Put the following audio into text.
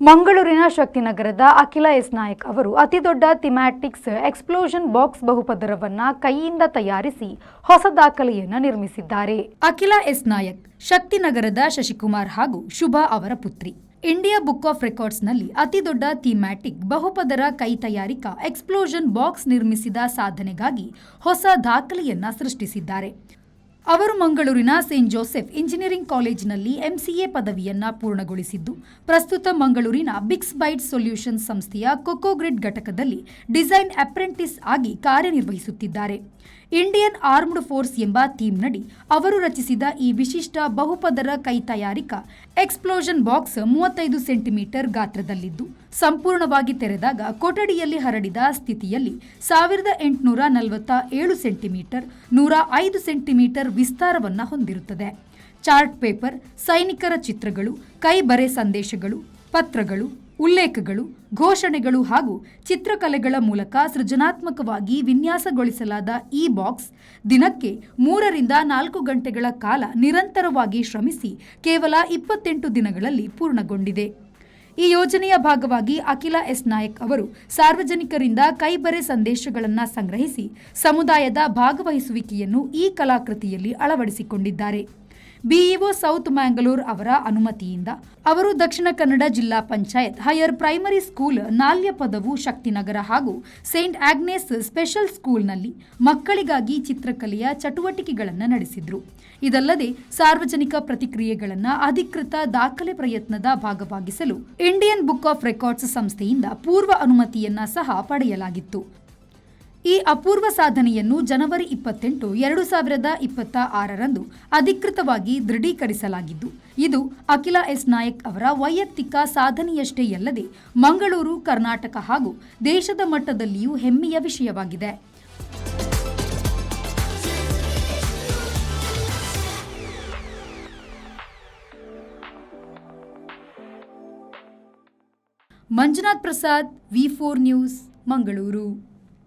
ಮಂಗಳೂರಿನ ಶಕ್ತಿನಗರದ ಅಖಿಲ ಎಸ್ ನಾಯಕ್ ಅವರು ಅತಿದೊಡ್ಡ ಥಿಮ್ಯಾಟಿಕ್ಸ್ ಎಕ್ಸ್ಪ್ಲೋಷನ್ ಬಾಕ್ಸ್ ಬಹುಪದರವನ್ನ ಕೈಯಿಂದ ತಯಾರಿಸಿ ಹೊಸ ದಾಖಲೆಯನ್ನು ನಿರ್ಮಿಸಿದ್ದಾರೆ. ಅಖಿಲ ಎಸ್ ನಾಯಕ್ ಶಕ್ತಿನಗರದ ಶಶಿಕುಮಾರ್ ಹಾಗೂ ಶುಭಾ ಅವರ ಪುತ್ರಿ. ಇಂಡಿಯಾ ಬುಕ್ ಆಫ್ ರೆಕಾರ್ಡ್ಸ್ನಲ್ಲಿ ಅತಿದೊಡ್ಡ ಥೀಮ್ಯಾಟಿಕ್ ಬಹುಪದರ ಕೈ ತಯಾರಿಕಾ ಎಕ್ಸ್ಪ್ಲೋಷನ್ ಬಾಕ್ಸ್ ನಿರ್ಮಿಸಿದ ಸಾಧನೆಗಾಗಿ ಹೊಸ ದಾಖಲೆಯನ್ನ ಸೃಷ್ಟಿಸಿದ್ದಾರೆ. ಅವರು ಮಂಗಳೂರಿನ ಸೇಂಟ್ ಜೋಸೆಫ್ ಇಂಜಿನಿಯರಿಂಗ್ ಕಾಲೇಜಿನಲ್ಲಿ ಎಂಸಿಎ ಪದವಿಯನ್ನ ಪೂರ್ಣಗೊಳಿಸಿದ್ದು, ಪ್ರಸ್ತುತ ಮಂಗಳೂರಿನ ಬಿಕ್ಸ್ ಬೈಟ್ ಸೊಲ್ಯೂಷನ್ಸ್ ಸಂಸ್ಥೆಯ ಕೊಕೊಗ್ರಿಡ್ ಘಟಕದಲ್ಲಿ ಡಿಸೈನ್ ಅಪ್ರೆಂಟಿಸ್ ಆಗಿ ಕಾರ್ಯನಿರ್ವಹಿಸುತ್ತಿದ್ದಾರೆ. ಇಂಡಿಯನ್ ಆರ್ಮ್ಡ್ ಫೋರ್ಸ್ ಎಂಬ ಥೀಮ್ನಡಿ ಅವರು ರಚಿಸಿದ ಈ ವಿಶಿಷ್ಟ ಬಹುಪದರ ಕೈ ತಯಾರಿಕಾ ಎಕ್ಸ್ಪ್ಲೋಷನ್ ಬಾಕ್ಸ್ 35 ಸೆಂಟಿಮೀಟರ್ ಗಾತ್ರದಲ್ಲಿದ್ದು, ಸಂಪೂರ್ಣವಾಗಿ ತೆರೆದಾಗ ಕೊಠಡಿಯಲ್ಲಿ ಹರಡಿದ ಸ್ಥಿತಿಯಲ್ಲಿ 1847 ಸೆಂಟಿಮೀಟರ್ 105 ಸೆಂಟಿಮೀಟರ್ ವಿಸ್ತಾರವನ್ನು ಹೊಂದಿರುತ್ತದೆ. ಚಾರ್ಟ್ ಪೇಪರ್, ಸೈನಿಕರ ಚಿತ್ರಗಳು, ಕೈ ಬರೆ ಸಂದೇಶಗಳು, ಪತ್ರಗಳು, ಉಲ್ಲೇಖಗಳು, ಘೋಷಣೆಗಳು ಹಾಗೂ ಚಿತ್ರಕಲೆಗಳ ಮೂಲಕ ಸೃಜನಾತ್ಮಕವಾಗಿ ವಿನ್ಯಾಸಗೊಳಿಸಲಾದ ಈ ಬಾಕ್ಸ್ ದಿನಕ್ಕೆ 3 ರಿಂದ 4 ಗಂಟೆಗಳ ಕಾಲ ನಿರಂತರವಾಗಿ ಶ್ರಮಿಸಿ ಕೇವಲ 28 ದಿನಗಳಲ್ಲಿ ಪೂರ್ಣಗೊಂಡಿದೆ. ಈ ಯೋಜನೆಯ ಭಾಗವಾಗಿ ಅಖಿಲ ಎಸ್ ನಾಯಕ್ ಅವರು ಸಾರ್ವಜನಿಕರಿಂದ ಕೈಬರೆ ಸಂದೇಶಗಳನ್ನು ಸಂಗ್ರಹಿಸಿ ಸಮುದಾಯದ ಭಾಗವಹಿಸುವಿಕೆಯನ್ನು ಈ ಕಲಾಕೃತಿಯಲ್ಲಿ ಅಳವಡಿಸಿಕೊಂಡಿದ್ದಾರೆ. ಬಿಇಒ ಸೌತ್ ಮ್ಯಾಂಗಲೂರ್ ಅವರ ಅನುಮತಿಯಿಂದ ಅವರು ದಕ್ಷಿಣ ಕನ್ನಡ ಜಿಲ್ಲಾ panchayat higher primary school Nalyapadavu Shaktinagar ಹಾಗೂ ಸೇಂಟ್ ಆಗ್ನೇಸ್ ಸ್ಪೆಷಲ್ ಸ್ಕೂಲ್ನಲ್ಲಿ ಮಕ್ಕಳಿಗಾಗಿ ಚಿತ್ರಕಲೆಯ ಚಟುವಟಿಕೆಗಳನ್ನು ನಡೆಸಿದ್ರು. ಇದಲ್ಲದೆ ಸಾರ್ವಜನಿಕ ಪ್ರತಿಕ್ರಿಯೆಗಳನ್ನು ಅಧಿಕೃತ ದಾಖಲೆ ಪ್ರಯತ್ನದ ಭಾಗವಾಗಿಸಲು ಇಂಡಿಯನ್ ಬುಕ್ ಆಫ್ ರೆಕಾರ್ಡ್ಸ್ ಸಂಸ್ಥೆಯಿಂದ ಪೂರ್ವ ಅನುಮತಿಯನ್ನ ಸಹ ಪಡೆಯಲಾಗಿತ್ತು. ಈ ಅಪೂರ್ವ ಸಾಧನೆಯನ್ನು ಜನವರಿ 28, 2026ರಂದು ಅಧಿಕೃತವಾಗಿ ದೃಢೀಕರಿಸಲಾಗಿದ್ದು, ಇದು ಅಖಿಲ ಎಸ್ ನಾಯಕ್ ಅವರ ವೈಯಕ್ತಿಕ ಸಾಧನೆಯಷ್ಟೇ ಅಲ್ಲದೆ ಮಂಗಳೂರು, ಕರ್ನಾಟಕ ಹಾಗೂ ದೇಶದ ಮಟ್ಟದಲ್ಲಿಯೂ ಹೆಮ್ಮೆಯ ವಿಷಯವಾಗಿದೆ. Manjunath Prasad, V4 news, Mangaluru.